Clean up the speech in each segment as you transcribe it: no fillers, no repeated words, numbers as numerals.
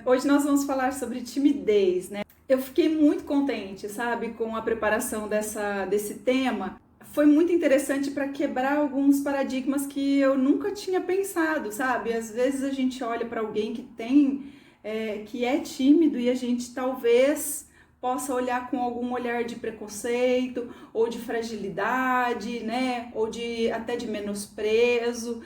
Hoje nós vamos falar sobre timidez, né? Eu fiquei muito contente, sabe, com a preparação desse tema. Foi muito interessante para quebrar alguns paradigmas que eu nunca tinha pensado, sabe? Às vezes a gente olha para alguém que é tímido e a gente talvez possa olhar com algum olhar de preconceito ou de fragilidade, né? Ou até de menosprezo.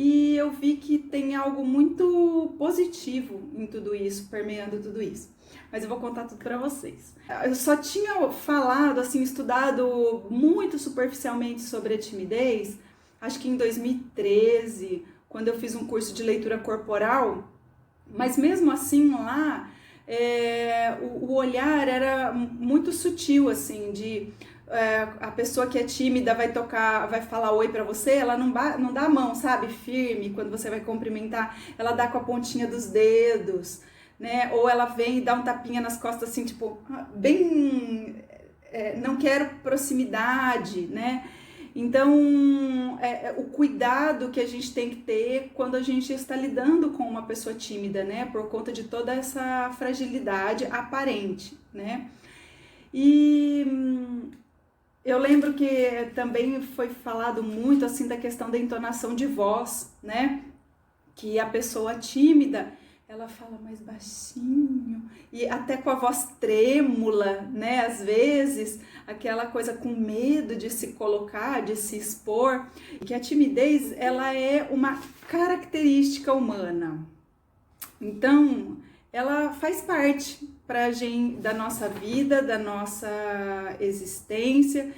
E eu vi que tem algo muito positivo em tudo isso, permeando tudo isso. Mas eu vou contar tudo para vocês. Eu só tinha falado, assim, estudado muito superficialmente sobre a timidez, acho que em 2013, quando eu fiz um curso de leitura corporal, mas mesmo assim lá, o olhar era muito sutil, assim, a pessoa que é tímida vai falar oi pra você, ela não dá a mão, sabe, firme, quando você vai cumprimentar, ela dá com a pontinha dos dedos, né, ou ela vem e dá um tapinha nas costas, assim, tipo, bem, não quero proximidade, né. Então, o cuidado que a gente tem que ter quando a gente está lidando com uma pessoa tímida, né, por conta de toda essa fragilidade aparente, né. E eu lembro que também foi falado muito assim da questão da entonação de voz, né? Que a pessoa tímida, ela fala mais baixinho e até com a voz trêmula, né? Às vezes, aquela coisa com medo de se colocar, de se expor, que a timidez, ela é uma característica humana. Então, ela faz parte pra gente da nossa vida, da nossa existência.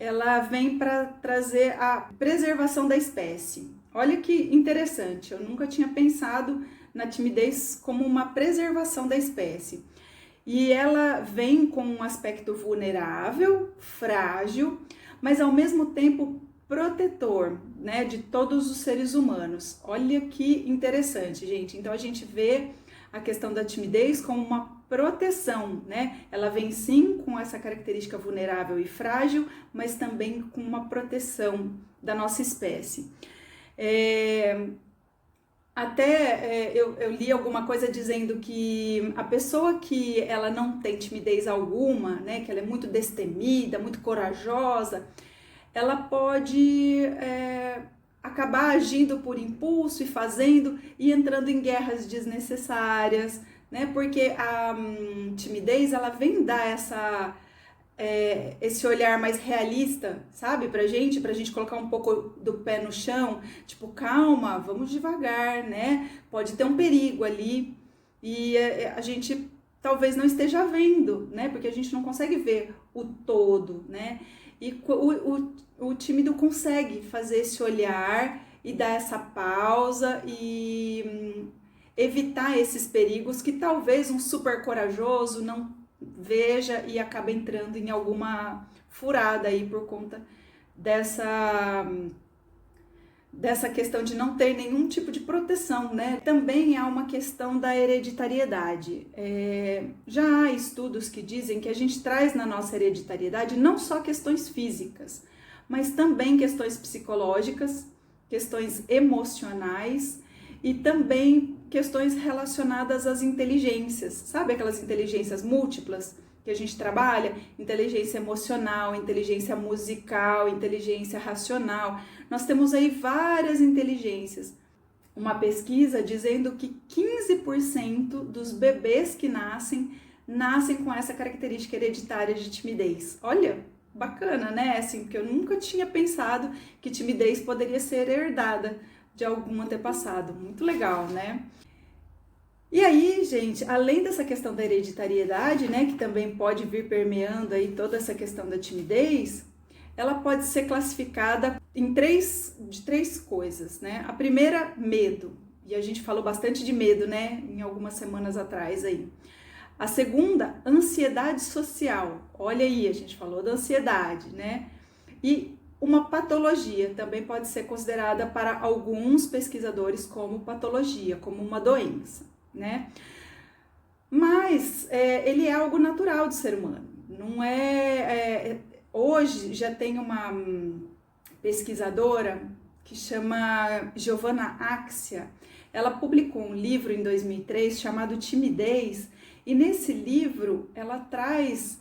Ela vem para trazer a preservação da espécie. Olha que interessante, eu nunca tinha pensado na timidez como uma preservação da espécie. E ela vem com um aspecto vulnerável, frágil, mas ao mesmo tempo protetor, né, de todos os seres humanos. Olha que interessante, gente. Então a gente vê a questão da timidez como uma proteção, né? Ela vem sim com essa característica vulnerável e frágil, mas também com uma proteção da nossa espécie. Eu li alguma coisa dizendo que a pessoa que ela não tem timidez alguma, né, que ela é muito destemida, muito corajosa, ela pode acabar agindo por impulso e fazendo e entrando em guerras desnecessárias, né? Porque a timidez, ela vem dar esse olhar mais realista, sabe, pra gente colocar um pouco do pé no chão, tipo, calma, vamos devagar, né? Pode ter um perigo ali e a gente talvez não esteja vendo, né? Porque a gente não consegue ver o todo, né? E o tímido consegue fazer esse olhar e dar essa pausa e evitar esses perigos que talvez um super corajoso não veja e acaba entrando em alguma furada aí por conta dessa questão de não ter nenhum tipo de proteção, né? Também há uma questão da hereditariedade. Já há estudos que dizem que a gente traz na nossa hereditariedade não só questões físicas, mas também questões psicológicas, questões emocionais e também questões relacionadas às inteligências, sabe aquelas inteligências múltiplas que a gente trabalha? Inteligência emocional, inteligência musical, inteligência racional. Nós temos aí várias inteligências. Uma pesquisa dizendo que 15% dos bebês que nascem com essa característica hereditária de timidez. Olha, bacana, né? Assim, porque eu nunca tinha pensado que timidez poderia ser herdada de algum antepassado. Muito legal, né? E aí, gente, além dessa questão da hereditariedade, né, que também pode vir permeando aí toda essa questão da timidez, ela pode ser classificada em três coisas, né? A primeira, medo. E a gente falou bastante de medo, né, em algumas semanas atrás aí. A segunda, ansiedade social. Olha aí, a gente falou da ansiedade, né? E uma patologia também pode ser considerada para alguns pesquisadores como patologia, como uma doença, né? Mas ele é algo natural do ser humano. Não hoje já tem uma pesquisadora que chama Giovanna Axia. ela publicou um livro em 2003 chamado Timidez, e nesse livro ela traz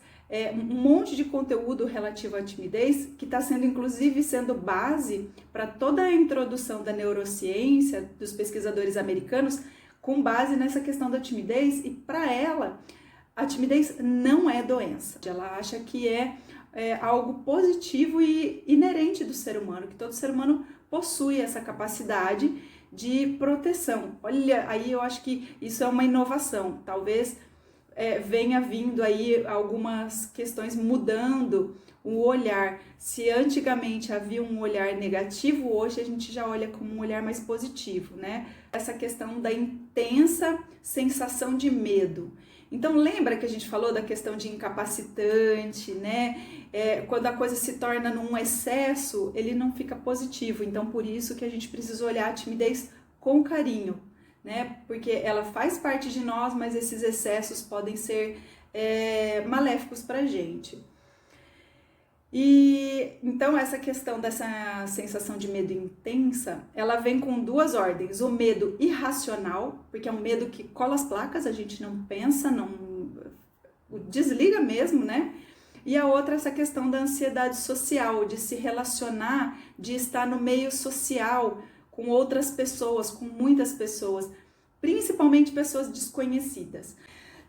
um monte de conteúdo relativo à timidez, que está sendo inclusive sendo base para toda a introdução da neurociência dos pesquisadores americanos, com base nessa questão da timidez, e para ela, a timidez não é doença. Ela acha que é algo positivo e inerente do ser humano, que todo ser humano possui essa capacidade de proteção. Olha, aí eu acho que isso é uma inovação, talvez venha vindo aí algumas questões mudando o olhar. Se antigamente havia um olhar negativo, hoje a gente já olha como um olhar mais positivo, né? Essa questão da intensa sensação de medo. Então lembra que a gente falou da questão de incapacitante, né? Quando a coisa se torna num excesso, ele não fica positivo. Então por isso que a gente precisa olhar a timidez com carinho, né? Porque ela faz parte de nós, mas esses excessos podem ser maléficos para a gente. E então essa questão dessa sensação de medo intensa, ela vem com duas ordens: o medo irracional, porque é um medo que cola as placas, a gente não pensa, não desliga mesmo, né? E a outra, essa questão da ansiedade social, de se relacionar, de estar no meio social com outras pessoas, com muitas pessoas, principalmente pessoas desconhecidas.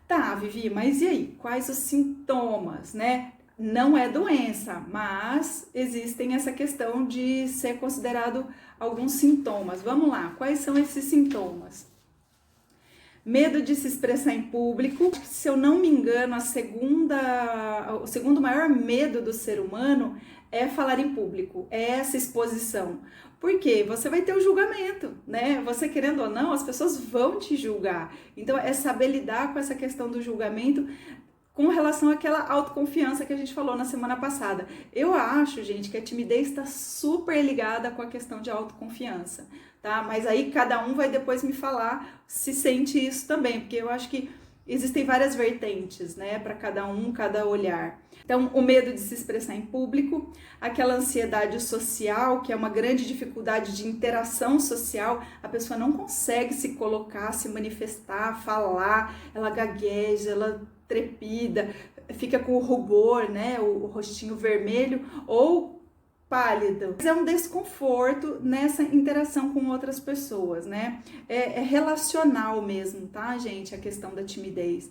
Tá, Vivi, mas e aí? Quais os sintomas, né? Não é doença, mas existem essa questão de ser considerado alguns sintomas. Vamos lá, quais são esses sintomas? Medo de se expressar em público. Se eu não me engano, o segundo maior medo do ser humano é falar em público, é essa exposição. Por quê? Você vai ter o julgamento, né? Você querendo ou não, as pessoas vão te julgar. Então, é saber lidar com essa questão do julgamento com relação àquela autoconfiança que a gente falou na semana passada. Eu acho, gente, que a timidez está super ligada com a questão de autoconfiança, tá? Mas aí cada um vai depois me falar se sente isso também, porque eu acho que existem várias vertentes, né, para cada um, cada olhar. Então, o medo de se expressar em público, aquela ansiedade social, que é uma grande dificuldade de interação social, a pessoa não consegue se colocar, se manifestar, falar, ela gagueja, ela trepida, fica com o rubor, né, o rostinho vermelho ou pálido. É um desconforto nessa interação com outras pessoas, né? É relacional mesmo, tá, gente? A questão da timidez.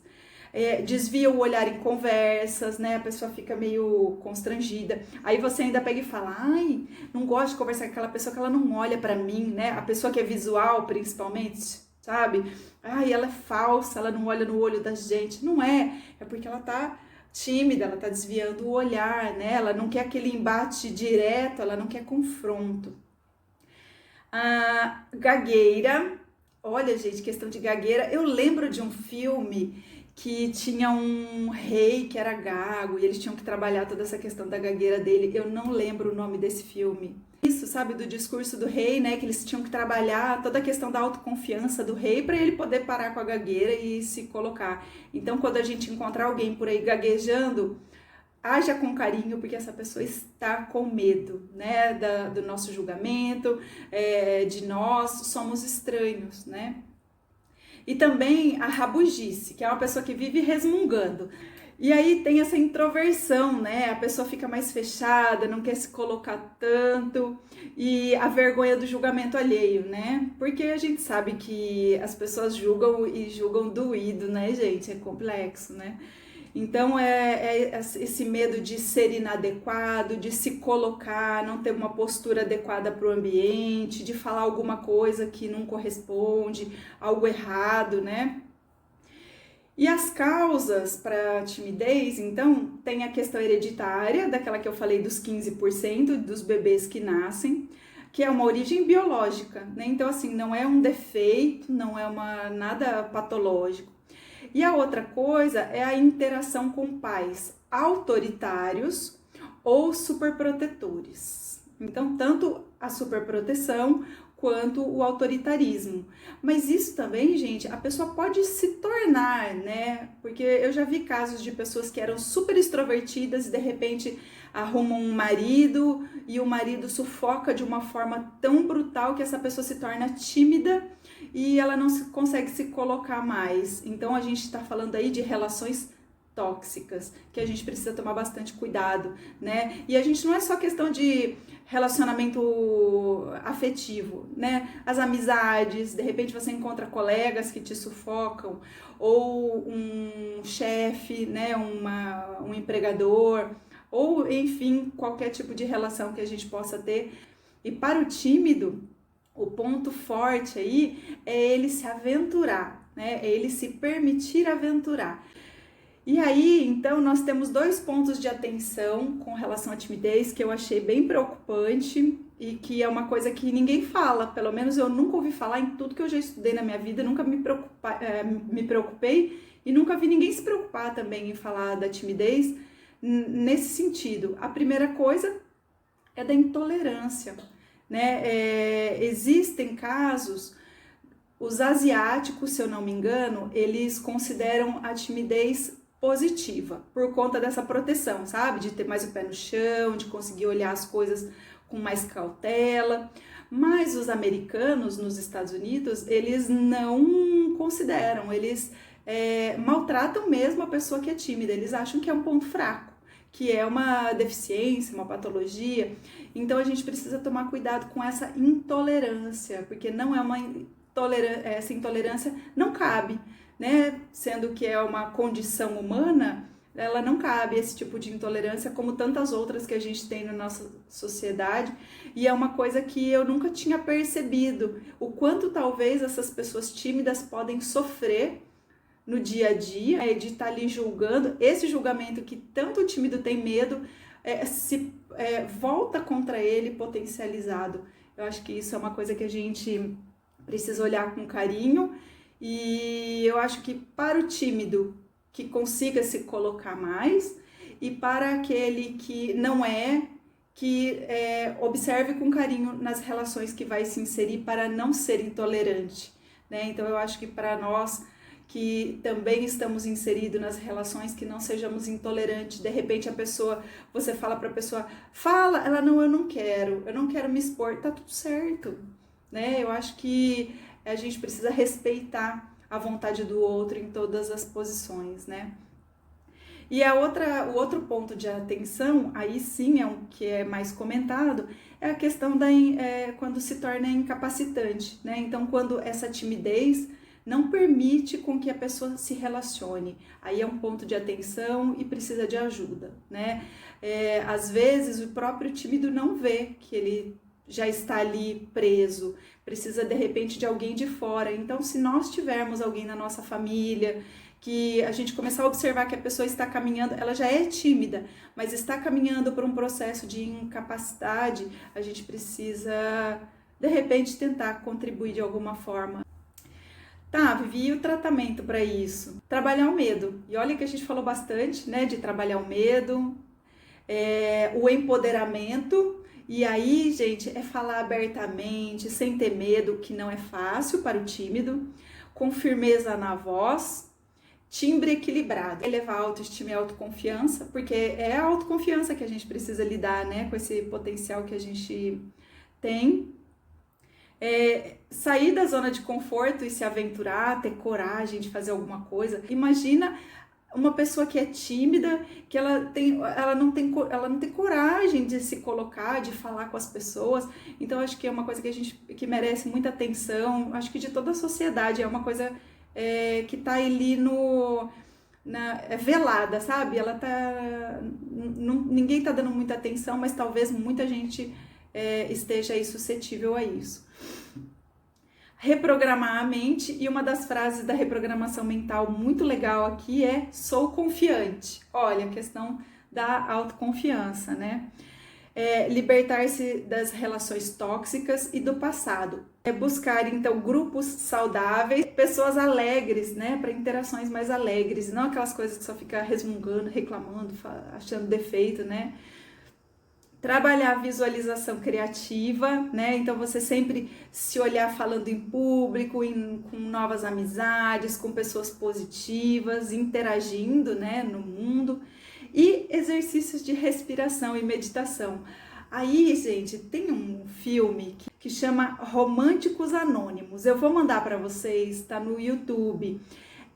Desvia o olhar em conversas, né? A pessoa fica meio constrangida. Aí você ainda pega e fala: ai, não gosto de conversar com aquela pessoa que ela não olha pra mim, né? A pessoa que é visual, principalmente, sabe? Ai, ela é falsa, ela não olha no olho da gente. Não é porque ela tá tímida, ela tá desviando o olhar, né? Ela não quer aquele embate direto, ela não quer confronto. A gagueira, olha, gente, questão de gagueira. Eu lembro de um filme que tinha um rei que era gago e eles tinham que trabalhar toda essa questão da gagueira dele. Eu não lembro o nome desse filme. Isso, sabe, do discurso do rei, né, que eles tinham que trabalhar toda a questão da autoconfiança do rei para ele poder parar com a gagueira e se colocar. Então, quando a gente encontrar alguém por aí gaguejando, haja com carinho, porque essa pessoa está com medo, né, do nosso julgamento, de nós, somos estranhos, né? E também a rabugice, que é uma pessoa que vive resmungando. E aí tem essa introversão, né? A pessoa fica mais fechada, não quer se colocar tanto, e a vergonha do julgamento alheio, né? Porque a gente sabe que as pessoas julgam e julgam doído, né, gente? É complexo, né? Então é esse medo de ser inadequado, de se colocar, não ter uma postura adequada para o ambiente, de falar alguma coisa que não corresponde, algo errado, né? E as causas para a timidez, então, tem a questão hereditária, daquela que eu falei dos 15% dos bebês que nascem, que é uma origem biológica, né? Então, assim, não é um defeito, não é nada patológico. E a outra coisa é a interação com pais autoritários ou superprotetores. Então, tanto a superproteção quanto o autoritarismo. Mas isso também, gente, a pessoa pode se tornar, né? Porque eu já vi casos de pessoas que eram super extrovertidas e de repente arrumam um marido e o marido sufoca de uma forma tão brutal que essa pessoa se torna tímida e ela não consegue se colocar mais. Então a gente está falando aí de relações tóxicas, que a gente precisa tomar bastante cuidado, né? E a gente não é só questão de relacionamento afetivo, né? As amizades, de repente você encontra colegas que te sufocam, ou um chefe, né? Um empregador, ou enfim, qualquer tipo de relação que a gente possa ter. E para o tímido, o ponto forte aí é ele se aventurar, né? É ele se permitir aventurar. E aí, então, nós temos 2 pontos de atenção com relação à timidez que eu achei bem preocupante e que é uma coisa que ninguém fala, pelo menos eu nunca ouvi falar em tudo que eu já estudei na minha vida, nunca me preocupei e nunca vi ninguém se preocupar também em falar da timidez nesse sentido. A primeira coisa é da intolerância, né? Existem casos, os asiáticos, se eu não me engano, eles consideram a timidez positiva, por conta dessa proteção, sabe? De ter mais o pé no chão, de conseguir olhar as coisas com mais cautela. Mas os americanos, nos Estados Unidos, eles não consideram, eles maltratam mesmo a pessoa que é tímida, eles acham que é um ponto fraco, que é uma deficiência, uma patologia. Então a gente precisa tomar cuidado com essa intolerância, porque não é uma essa intolerância não cabe, né? Sendo que é uma condição humana, ela não cabe esse tipo de intolerância como tantas outras que a gente tem na nossa sociedade, e é uma coisa que eu nunca tinha percebido, o quanto talvez essas pessoas tímidas podem sofrer no dia a dia, de estar ali julgando, esse julgamento que tanto o tímido tem medo, volta contra ele potencializado. Eu acho que isso é uma coisa que a gente precisa olhar com carinho, e eu acho que para o tímido que consiga se colocar mais, e para aquele que não que observe com carinho nas relações que vai se inserir para não ser intolerante, né? Então eu acho que para nós que também estamos inseridos nas relações, que não sejamos intolerantes. De repente você fala para a pessoa, fala, ela não, eu não quero me expor, tá tudo certo, né? Eu acho que a gente precisa respeitar a vontade do outro em todas as posições, né? E o outro ponto de atenção, aí sim é um que é mais comentado, é a questão quando se torna incapacitante, né? Então, quando essa timidez não permite com que a pessoa se relacione, aí é um ponto de atenção e precisa de ajuda, né? Às vezes o próprio tímido não vê que ele já está ali preso, precisa de repente de alguém de fora. Então, se nós tivermos alguém na nossa família, que a gente começar a observar que a pessoa está caminhando, ela já é tímida, mas está caminhando por um processo de incapacidade, a gente precisa de repente tentar contribuir de alguma forma. Tá, Vivi, e o tratamento para isso? Trabalhar o medo. E olha que a gente falou bastante, né, de trabalhar o medo, o empoderamento. E aí, gente, é falar abertamente, sem ter medo, que não é fácil para o tímido, com firmeza na voz, timbre equilibrado, elevar a autoestima e a autoconfiança, porque é a autoconfiança que a gente precisa lidar, né, com esse potencial que a gente tem. Sair da zona de conforto e se aventurar, ter coragem de fazer alguma coisa. Imagina uma pessoa que é tímida, que ela não tem coragem de se colocar, de falar com as pessoas. Então acho que é uma coisa que merece muita atenção, acho que de toda a sociedade, é uma coisa que tá ali velada, sabe? Ela tá, ninguém tá dando muita atenção, mas talvez muita gente esteja aí suscetível a isso. Reprogramar a mente, e uma das frases da reprogramação mental muito legal aqui é: sou confiante. Olha, a questão da autoconfiança, né? Libertar-se das relações tóxicas e do passado. Buscar, então, grupos saudáveis, pessoas alegres, né? Para interações mais alegres, não aquelas coisas que só fica resmungando, reclamando, achando defeito, né? Trabalhar a visualização criativa, né? Então você sempre se olhar falando em público, com novas amizades, com pessoas positivas, interagindo, né, no mundo. E exercícios de respiração e meditação. Aí, gente, tem um filme que chama Românticos Anônimos. Eu vou mandar para vocês, tá no YouTube.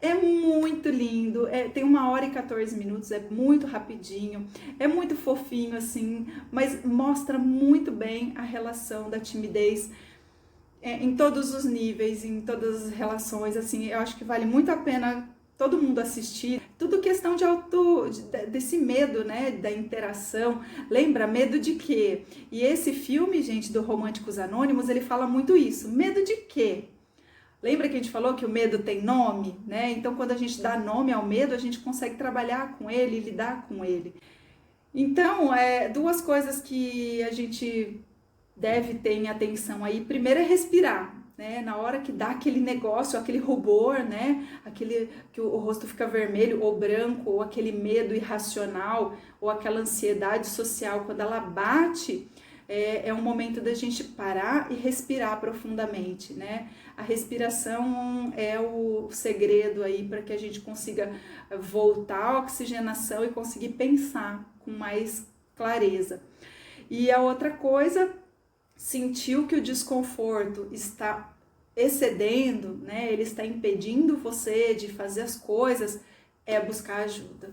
É muito lindo, tem 1 hora e 14 minutos, é muito rapidinho, é muito fofinho assim, mas mostra muito bem a relação da timidez em todos os níveis, em todas as relações, assim, eu acho que vale muito a pena todo mundo assistir. Tudo questão desse medo, né, da interação. Lembra, medo de quê? E esse filme, gente, do Românticos Anônimos, ele fala muito isso. Medo de quê? Lembra que a gente falou que o medo tem nome, né? Então, quando a gente dá nome ao medo, a gente consegue trabalhar com ele, lidar com ele. Então, 2 coisas que a gente deve ter em atenção aí. Primeiro é respirar, né? Na hora que dá aquele negócio, aquele rubor, né? Aquele que o rosto fica vermelho ou branco, ou aquele medo irracional, ou aquela ansiedade social, quando ela bate, é um momento da gente parar e respirar profundamente, né? A respiração é o segredo aí para que a gente consiga voltar à oxigenação e conseguir pensar com mais clareza. E a outra coisa, sentiu que o desconforto está excedendo, né? Ele está impedindo você de fazer as coisas, é buscar ajuda.